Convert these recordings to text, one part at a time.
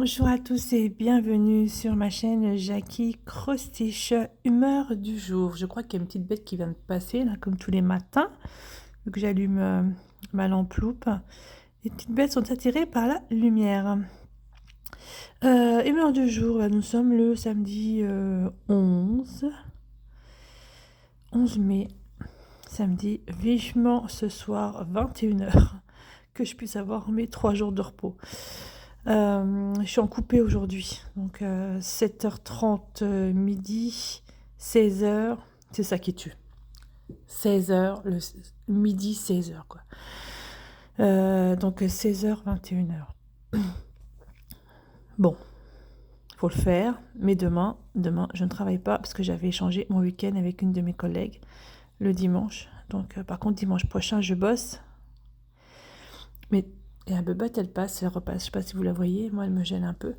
Bonjour à tous et bienvenue sur ma chaîne Jackie Crostiche, humeur du jour. Je crois qu'il y a une petite bête qui vient de passer, là, comme tous les matins, vu que j'allume ma lampe loupe. Les petites bêtes sont attirées par la lumière. Humeur du jour, là, nous sommes le samedi 11 mai. Samedi, vivement ce soir, 21h, que je puisse avoir mes 3 jours de repos. Je suis en coupé aujourd'hui, donc 7h30, midi, 16h, c'est ça qui tue. 16h, midi, 16h, quoi. Donc 16h, 21h. Bon, faut le faire, mais demain, je ne travaille pas parce que j'avais échangé mon week-end avec une de mes collègues le dimanche. Donc par contre, dimanche prochain, je bosse. Mais et la bebête, elle passe, elle repasse. Je sais pas si vous la voyez, moi, elle me gêne un peu.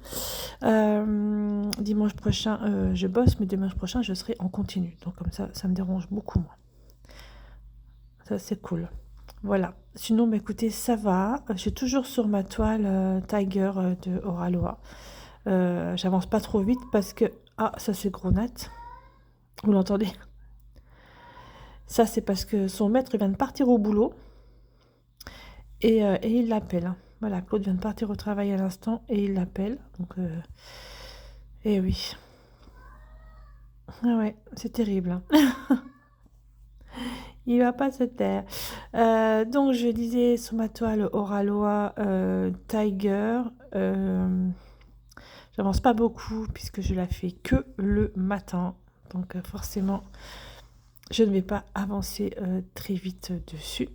Dimanche prochain, je bosse, mais dimanche prochain, je serai en continu. Donc comme ça me dérange beaucoup moins. Ça, c'est cool. Voilà. Sinon, bah, écoutez, ça va. Je suis toujours sur ma toile Tiger de Oraloa. J'avance pas trop vite parce que... Ah, ça, c'est Gronat. Vous l'entendez? Ça, c'est parce que son maître vient de partir au boulot. Et il l'appelle. Hein. Voilà, Claude vient de partir au travail à l'instant et il l'appelle. Donc, et oui. Ah ouais, c'est terrible. Hein. Il va pas se taire. Donc, je disais sur ma toile Oraloa Tiger. J'avance pas beaucoup puisque je la fais que le matin. Donc, forcément, je ne vais pas avancer très vite dessus.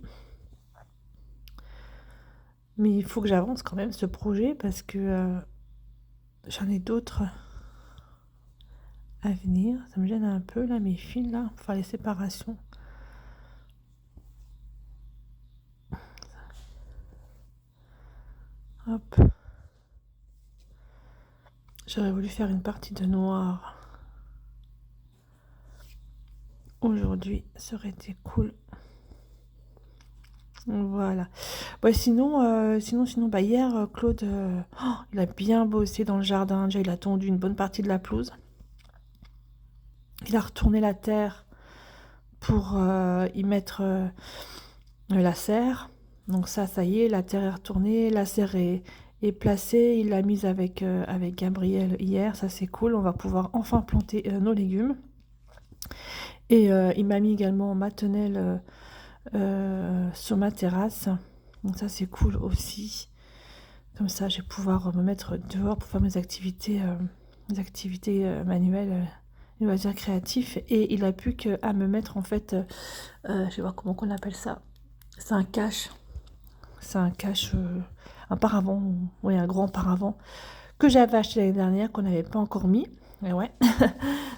Mais il faut que j'avance quand même ce projet parce que j'en ai d'autres à venir. Ça me gêne un peu là, mes fils là, pour faire les séparations. Hop. J'aurais voulu faire une partie de noir. Aujourd'hui, ça aurait été cool. Voilà. Ouais, sinon, bah, hier, Claude, il a bien bossé dans le jardin. Déjà, il a tondu une bonne partie de la pelouse. Il a retourné la terre pour y mettre la serre. Donc ça y est, la terre est retournée, la serre est placée. Il l'a mise avec Gabriel hier, ça c'est cool. On va pouvoir enfin planter nos légumes. Et il m'a mis également ma tonnelle sur ma terrasse. Donc ça c'est cool aussi. Comme ça, je vais pouvoir me mettre dehors pour faire mes activités manuelles, on va dire créatifs. Et il a plus qu'à me mettre en fait, je vais voir comment on appelle ça. C'est un cache. C'est un cache, un paravent, oui, un grand paravent que j'avais acheté l'année dernière, qu'on n'avait pas encore mis. Et ouais.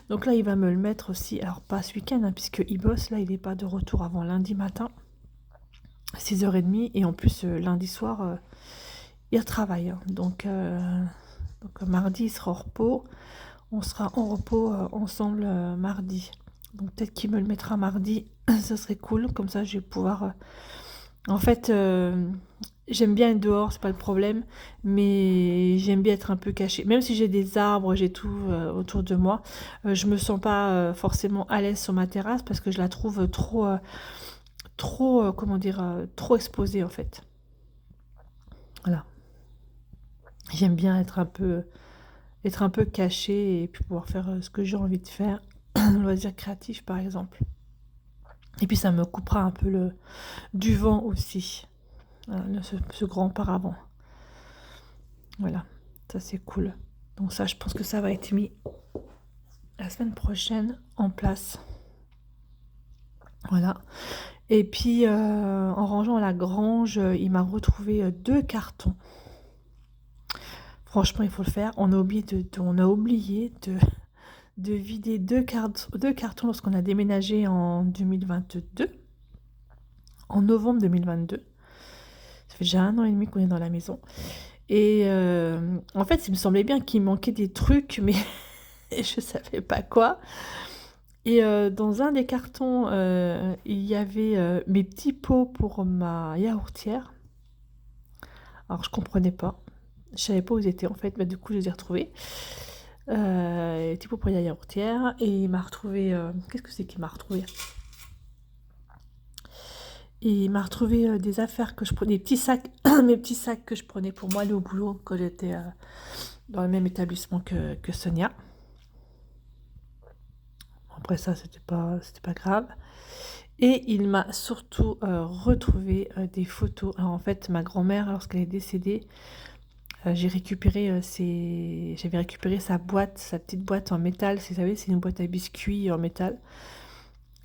Donc là, il va me le mettre aussi. Alors, pas ce week-end, hein, puisqu'il bosse. Là, il n'est pas de retour avant lundi matin, 6h30. Et en plus, lundi soir, il retravaille. Hein. Donc, mardi, il sera en repos. On sera en repos ensemble mardi. Donc, peut-être qu'il me le mettra mardi. Ça serait cool. Comme ça, je vais pouvoir... En fait, j'aime bien être dehors, c'est pas le problème, mais j'aime bien être un peu cachée. Même si j'ai des arbres, j'ai tout autour de moi, je me sens pas forcément à l'aise sur ma terrasse parce que je la trouve trop exposée en fait. Voilà. J'aime bien être un peu cachée et puis pouvoir faire ce que j'ai envie de faire, loisir créatif par exemple. Et puis ça me coupera un peu du vent aussi. Ce grand paravent. Voilà, ça c'est cool. Donc ça, je pense que ça va être mis la semaine prochaine en place. Voilà. Et puis, en rangeant à la grange, il m'a retrouvé 2 cartons. Franchement, il faut le faire. On a oublié de vider 2 cartons lorsqu'on a déménagé en 2022. En novembre 2022. Ça fait déjà 1 an et demi qu'on est dans la maison. Et en fait, il me semblait bien qu'il manquait des trucs, mais je savais pas quoi. Et dans un des cartons, il y avait mes petits pots pour ma yaourtière. Alors, je comprenais pas. Je savais pas où ils étaient en fait, du coup je les ai retrouvés. Il était pour la yaourtière et il m'a retrouvé... qu'est-ce que c'est qu'il m'a retrouvé? Et il m'a retrouvé des affaires que je prenais, des petits sacs, mes petits sacs que je prenais pour moi aller au boulot quand j'étais dans le même établissement que Sonia. Après ça, c'était pas grave. Et il m'a surtout retrouvé des photos. Alors en fait, ma grand-mère, lorsqu'elle est décédée, j'avais récupéré sa boîte, sa petite boîte en métal. Vous savez, c'est une boîte à biscuits en métal.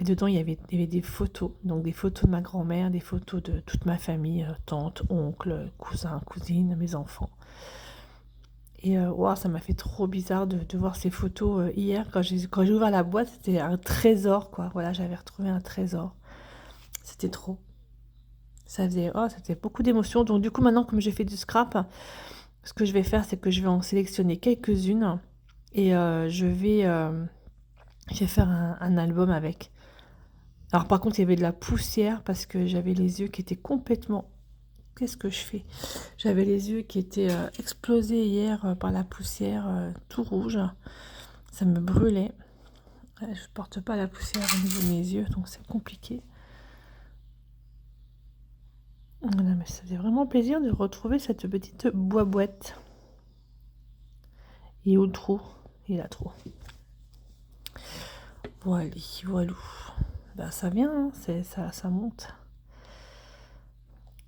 Et dedans, il y avait des photos. Donc des photos de ma grand-mère, des photos de toute ma famille, tante, oncle, cousin, cousine, mes enfants. Et wow, ça m'a fait trop bizarre de voir ces photos hier. Quand j'ai ouvert la boîte, c'était un trésor, quoi. Voilà, j'avais retrouvé un trésor. C'était trop. C'était beaucoup d'émotions. Donc du coup, maintenant, comme j'ai fait du scrap, ce que je vais faire, c'est que je vais en sélectionner quelques-unes. Et je vais faire un album avec. Alors par contre, il y avait de la poussière parce que j'avais les yeux qui étaient complètement... Qu'est-ce que je fais? J'avais les yeux qui étaient explosés hier par la poussière, tout rouge. Ça me brûlait. Je porte pas la poussière au niveau de mes yeux, donc c'est compliqué. Voilà, mais ça faisait vraiment plaisir de retrouver cette petite boîte. Et où le trou? Il a trop. Voilà, voilou. Ben, ça vient, hein, ça monte.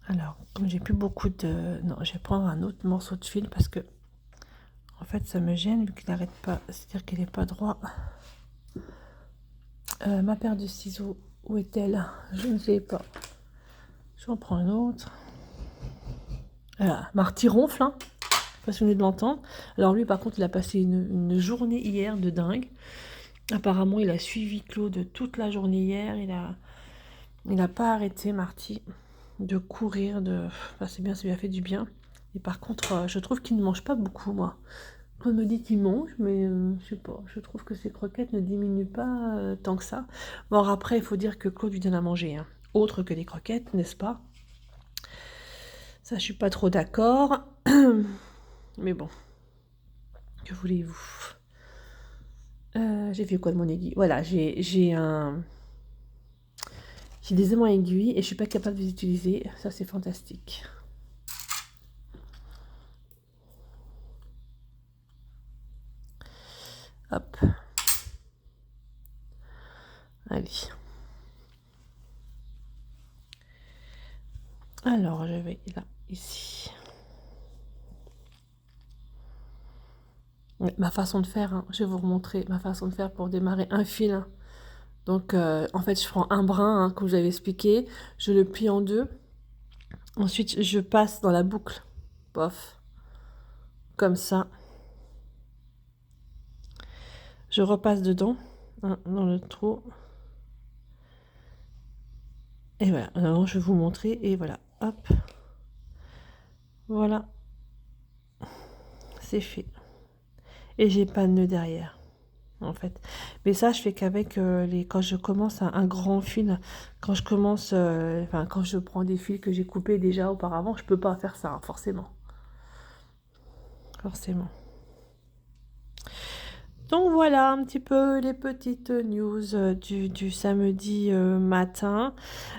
Alors, comme j'ai plus beaucoup de... Non, je vais prendre un autre morceau de fil parce que, en fait, ça me gêne vu qu'il n'arrête pas. C'est-à-dire qu'il n'est pas droit. Ma paire de ciseaux, où est-elle? Je ne sais pas. J'en prends un autre. Voilà, Marty ronfle, hein. Je sais pas si vous venez de l'entendre. Alors lui, par contre, il a passé une journée hier de dingue. Apparemment, il a suivi Claude toute la journée hier. Il n'a pas arrêté, Marty, de courir. Enfin, c'est bien, ça lui a fait du bien. Et par contre, je trouve qu'il ne mange pas beaucoup, moi. Claude me dit qu'il mange, mais je sais pas. Je trouve que ses croquettes ne diminuent pas tant que ça. Bon, alors après, il faut dire que Claude lui donne à manger, hein. Autre que des croquettes, n'est-ce pas? Ça, je suis pas trop d'accord. Mais bon, que voulez-vous? J'ai fait quoi de mon aiguille? Voilà, j'ai des aimants aiguilles et je suis pas capable de les utiliser. Ça, c'est fantastique. Hop. Allez. Alors, je vais là, ici. Ma façon de faire, hein, je vais vous remontrer ma façon de faire pour démarrer un fil. Hein. Donc, en fait, je prends un brin, hein, comme je vous avais expliqué, je le plie en deux. Ensuite, je passe dans la boucle, pof, comme ça. Je repasse dedans, hein, dans le trou. Et voilà, alors je vais vous montrer, et voilà, hop. Voilà, c'est fait. Et j'ai pas de nœud derrière. En fait, mais ça je fais qu'avec quand je commence un grand fil, quand je commence quand je prends des fils que j'ai coupés déjà auparavant, je peux pas faire ça, hein, forcément donc voilà un petit peu les petites news du samedi matin,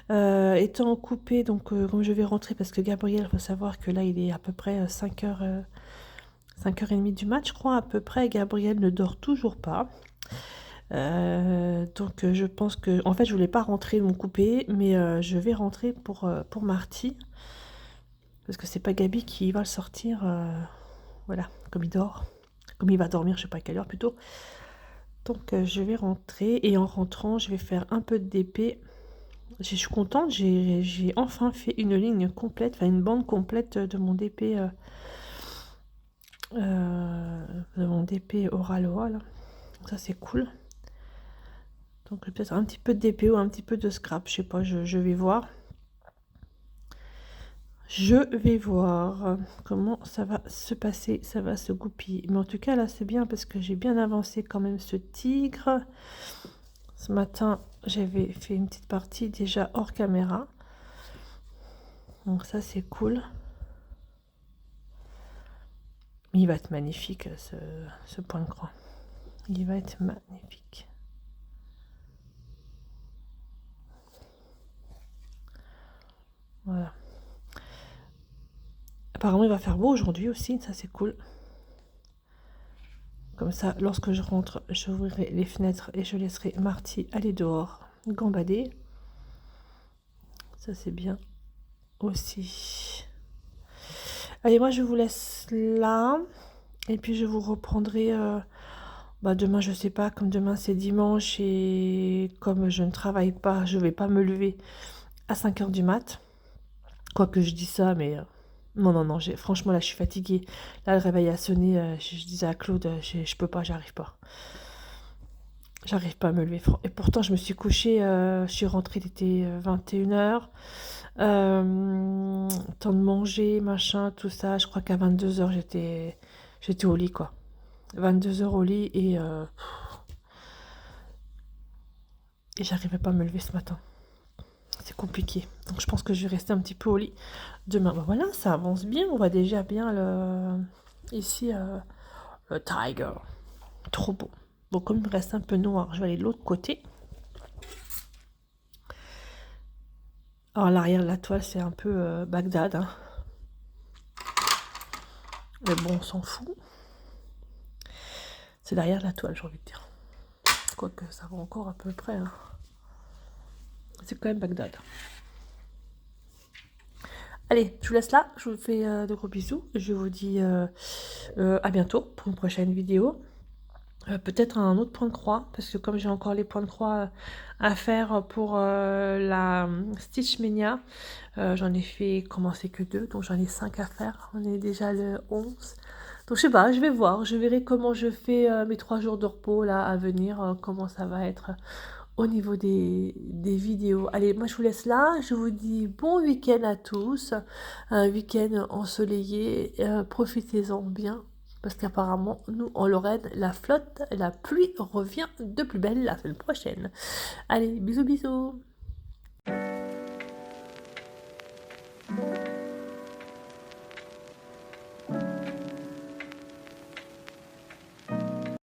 étant coupé. Donc comme je vais rentrer parce que Gabriel, il faut savoir que là il est à peu près 5h 5h30 du mat, je crois à peu près. Gabriel ne dort toujours pas. Donc je pense que, en fait, je voulais pas rentrer mon coupé, mais je vais rentrer pour Marty, parce que c'est pas Gabi qui va le sortir. Voilà, comme il dort, comme il va dormir, je sais pas à quelle heure plutôt. Donc je vais rentrer, et en rentrant, je vais faire un peu de DP. Je suis contente, j'ai enfin fait une ligne complète, enfin une bande complète de mon DP, oral oral. Ça c'est cool. Donc peut-être un petit peu de DP ou un petit peu de scrap, je sais pas, je vais voir. Je vais voir comment ça va se passer, ça va se goupiller. Mais en tout cas, là, c'est bien parce que j'ai bien avancé quand même ce tigre. Ce matin, j'avais fait une petite partie déjà hors caméra. Donc ça, c'est cool. Il va être magnifique, ce point de croix. Il va être magnifique. Voilà. Apparemment, il va faire beau aujourd'hui aussi, ça c'est cool. Comme ça, lorsque je rentre, j'ouvrirai les fenêtres et je laisserai Marty aller dehors, gambader. Ça c'est bien aussi. Allez, moi je vous laisse là. Et puis je vous reprendrai demain, je sais pas, comme demain c'est dimanche et comme je ne travaille pas, je vais pas me lever à 5 h du mat. Quoique je dis ça, mais non, franchement là je suis fatiguée. Là le réveil a sonné, je disais à Claude, je peux pas, j'arrive pas. J'arrive pas à me lever. Et pourtant je me suis couchée, je suis rentrée, il était 21 h. Temps de manger, machin, tout ça. Je crois qu'à 22 h j'étais au lit quoi. 22 h au lit et j'arrivais pas à me lever ce matin. C'est compliqué. Donc je pense que je vais rester un petit peu au lit demain. Ben voilà, ça avance bien. On voit déjà bien ici le Tiger. Trop beau. Bon, comme il me reste un peu noir, je vais aller de l'autre côté. Alors l'arrière de la toile, c'est un peu Bagdad. Hein. Mais bon, on s'en fout. C'est derrière la toile, j'ai envie de dire. Quoique ça va encore à peu près. Hein. C'est quand même Bagdad. Allez, je vous laisse là. Je vous fais de gros bisous. Je vous dis à bientôt pour une prochaine vidéo. Peut-être un autre point de croix, parce que comme j'ai encore les points de croix à faire pour la Stitch Mania, j'en ai fait commencer que 2, donc j'en ai 5 à faire. On est déjà le 11. Donc je sais pas, je vais voir, je verrai comment je fais mes 3 jours de repos là à venir, comment ça va être au niveau des vidéos. Allez, moi je vous laisse là, je vous dis bon week-end à tous, un week-end ensoleillé, profitez-en bien. Parce qu'apparemment, nous, en Lorraine, la flotte, la pluie revient de plus belle la semaine prochaine. Allez, bisous, bisous!